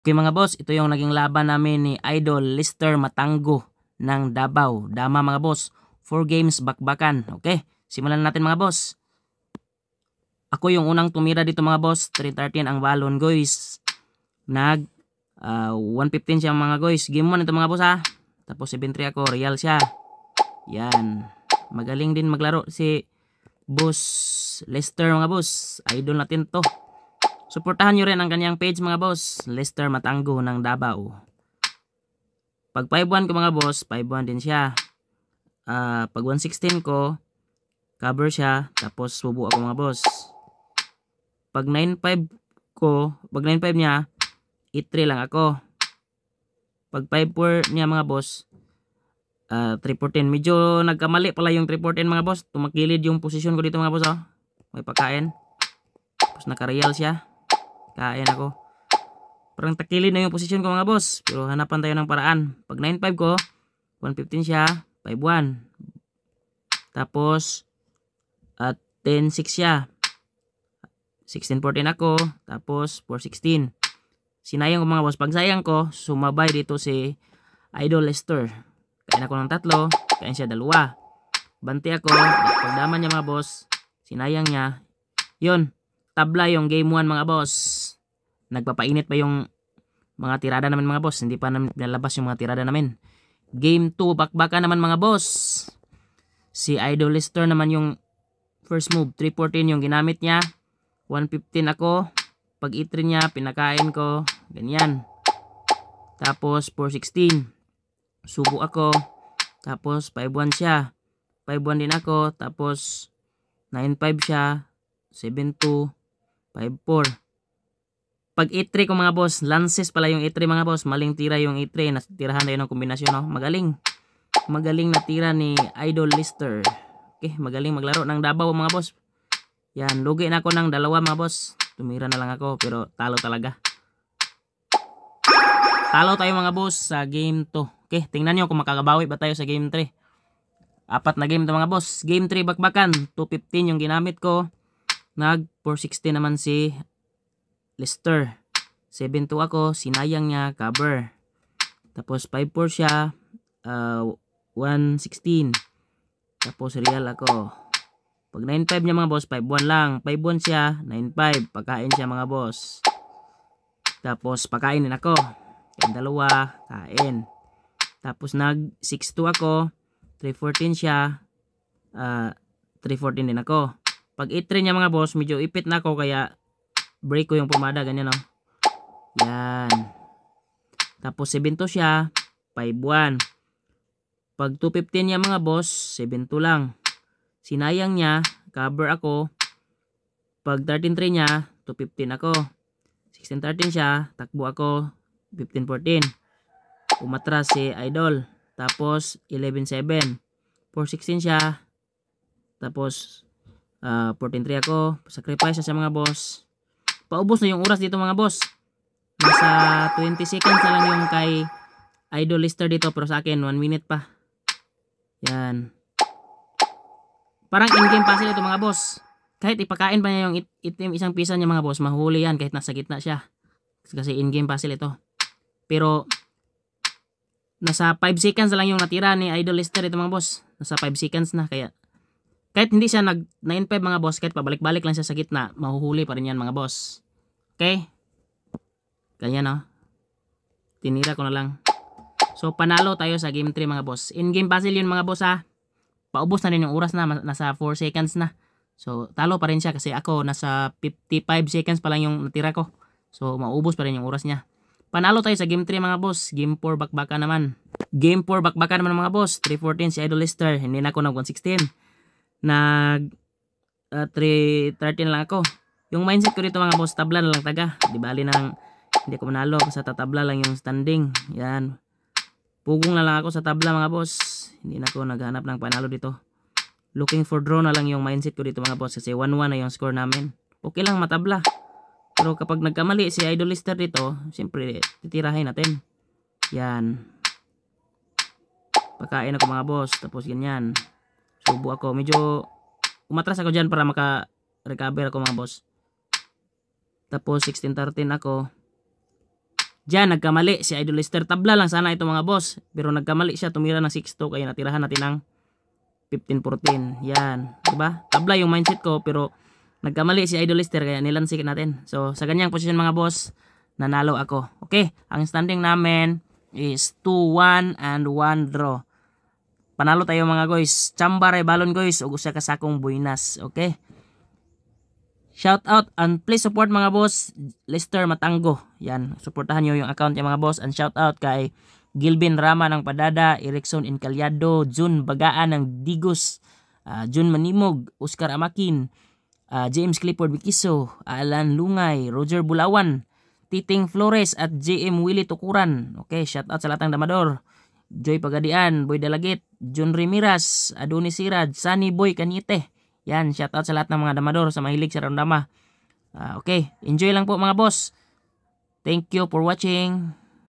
Okay mga boss, ito yung naging laban namin ni Idol Lister Matanggo ng Davao. Dama mga boss, 4 games bakbakan. Okay, simulan natin mga boss. Ako yung unang tumira dito mga boss, 313 ang balon guys. 115 siya mga guys. Game 1 ito mga boss ha. Tapos 7-3 ako, real siya. Yan, magaling din maglaro si Boss Lister mga boss. Idol natin to. Suportahan nyo rin ang kanyang page mga boss, Lister Matanggo ng Davao. Pag 5-1 ko mga boss, 5-1 din siya. Pag 116 ko, cover siya, tapos subo ako mga boss. Pag 9-5 ko, pag 9-5 niya, 8-3 lang ako. Pag 5-4 niya mga boss, 3-14. Medyo nagkamali pala yung 3-14 mga boss. Tumakilid yung posisyon ko dito mga boss. Oh. May pagkain. Tapos nakareal siya. Kain ako. Parang takilid na yung posisyon ko mga boss. Pero hanapan tayo ng paraan. Pag 9-5 ko, 115 siya, 5-1. Tapos, 10-6 siya. 16-14 ako. Tapos, 4-16. Sinayang ko mga boss. Pag sayang ko, sumabay dito si Idol Lister. Kain ako ng 3. Kain siya 2. Banti ako. Pagdaman niya mga boss. Sinayang niya. Yun. Tabla yung game 1 mga boss. Nagpapainit pa yung mga tirada namin mga boss. Hindi pa namin pinalabas yung mga tirada namin. Game 2 bakbaka naman mga boss. Si Idol Lister naman yung first move. 314 yung ginamit niya. 115 ako. Pag itrin niya pinakain ko. Ganyan. Tapos 416. Subo ako. Tapos 5-1 siya. 5-1 din ako. Tapos 9-5 siya. 7-2. 5-4. Pag 8-3 ko mga boss, lances pala yung 8-3 mga boss. Maling tira yung 8-3. Natirahan tayo ng kombinasyon. No? Magaling. Magaling na tira ni Idol Lister. Okay, magaling maglaro ng Davao mga boss. Yan, lugi na ako ng 2 mga boss. Tumira na lang ako pero talo talaga. Talo tayo mga boss sa game 2. Okay, tingnan nyo kung makakabawi ba tayo sa game 3. 4 na game to mga boss. Game 3 bakbakan. 215 yung ginamit ko. 416 naman si Lister. 7-2 ako. Sinayang niya. Cover. Tapos 5-4 siya. 116. Tapos real ako. Pag 9-5 niya mga boss, 5-1 lang. 5-1 siya. 9-5. Pagkain siya mga boss. Tapos pakainin ako. Kain 2. Kain. Tapos 6-2 ako. 3-14 siya. 3-14 din ako. Pag 8-3 niya mga boss, medyo ipit na ako kaya break ko yung pumada. Ganyan o. Yan. Tapos 7-2 siya. 5-1. Pag 215 niya mga boss, 7-2 lang. Sinayang niya. Cover ako. Pag 13-3 niya, 215 ako. 16-13 siya. Takbo ako. 15-14. Umatras si Idol. Tapos 11-7. 416 siya. Tapos 14-3 ako. Sacrifice sa mga boss. Paubos na yung oras dito mga boss. Nasa 20 seconds na lang yung kay Idol Lister dito. Pero sa akin 1 minute pa. Yan. Parang in-game puzzle ito mga boss. Kahit ipakain pa niya yung itim isang pisa niya mga boss. Mahuli yan kahit nasa gitna siya. Kasi in-game puzzle ito. Pero nasa 5 seconds na lang yung natira ni Idol Lister ito mga boss. Nasa 5 seconds na kaya kahit hindi siya nag 9-5 mga boss, kahit pabalik-balik lang siya sa gitna, mahuhuli pa rin yan mga boss. Okay? Ganyan no. Tinira ko na lang. So panalo tayo sa game 3 mga boss. In-game puzzle yun mga boss ha. Paubos na rin yung oras na, nasa 4 seconds na. So talo pa rin siya kasi ako nasa 55 seconds pa lang yung natira ko. So maubos pa rin yung oras niya. Panalo tayo sa game 3 mga boss. Game 4 bakbaka naman. Game 4 bakbaka naman mga boss. 314 si Idol Lister. Hindi na ako nag 116. Nag 313 lang ako. Yung mindset ko dito mga boss, tabla na lang taga. Di bali nang hindi ako manalo kasi tatabla lang yung standing. Yan. Pugong na lang ako sa tabla mga boss. Hindi na ako naghanap ng panalo dito. Looking for draw na lang yung mindset ko dito mga boss kasi 1-1 na yung score namin. Okay lang matabla. Pero kapag nagkamali si Idol Lister dito, siyempre titirahin natin. Yan. Pakain ako mga boss. Tapos ganyan. Subo ako. Medyo umatras ako dyan para maka-recover ako mga boss. Tapos 16-13 ako. Diyan, nagkamali si Idol Lester. Tabla lang sana ito mga boss. Pero nagkamali siya, tumira ng 6-2. Kaya natirahan natin ng 15-14. Yan. Diba? Tabla yung mindset ko. Pero nagkamali si Idol Lester. Kaya nilansik natin. So, sa ganyang posisyon mga boss, nanalo ako. Okay. Ang standing namin is 2-1 and 1 draw. Panalo tayo mga guys. Chambaray balon guys. Ug usa ka sakong buinas. Okay. Shout out and please support mga boss Lester Matango. Yan, suportahan nyo yung account niya mga boss. And shout out kay Gilbin Rama ng Padada, Erickson Incalyado, Jun Bagaan ng Digos, Jun Manimog, Oscar Amakin, James Clifford Bikiso, Alan Lungay, Roger Bulawan, Titing Flores at JM Willie Tukuran. Okay, shout out sa lahat ng damador. Joy Pagadian, Boy Dalagit, John Remiras, Adonis Sirad, Sunny Boy Kanite. Yan, shoutout sa lahat ng mga damador sa mahilig sa rondama. Okay, enjoy lang po mga boss. Thank you for watching.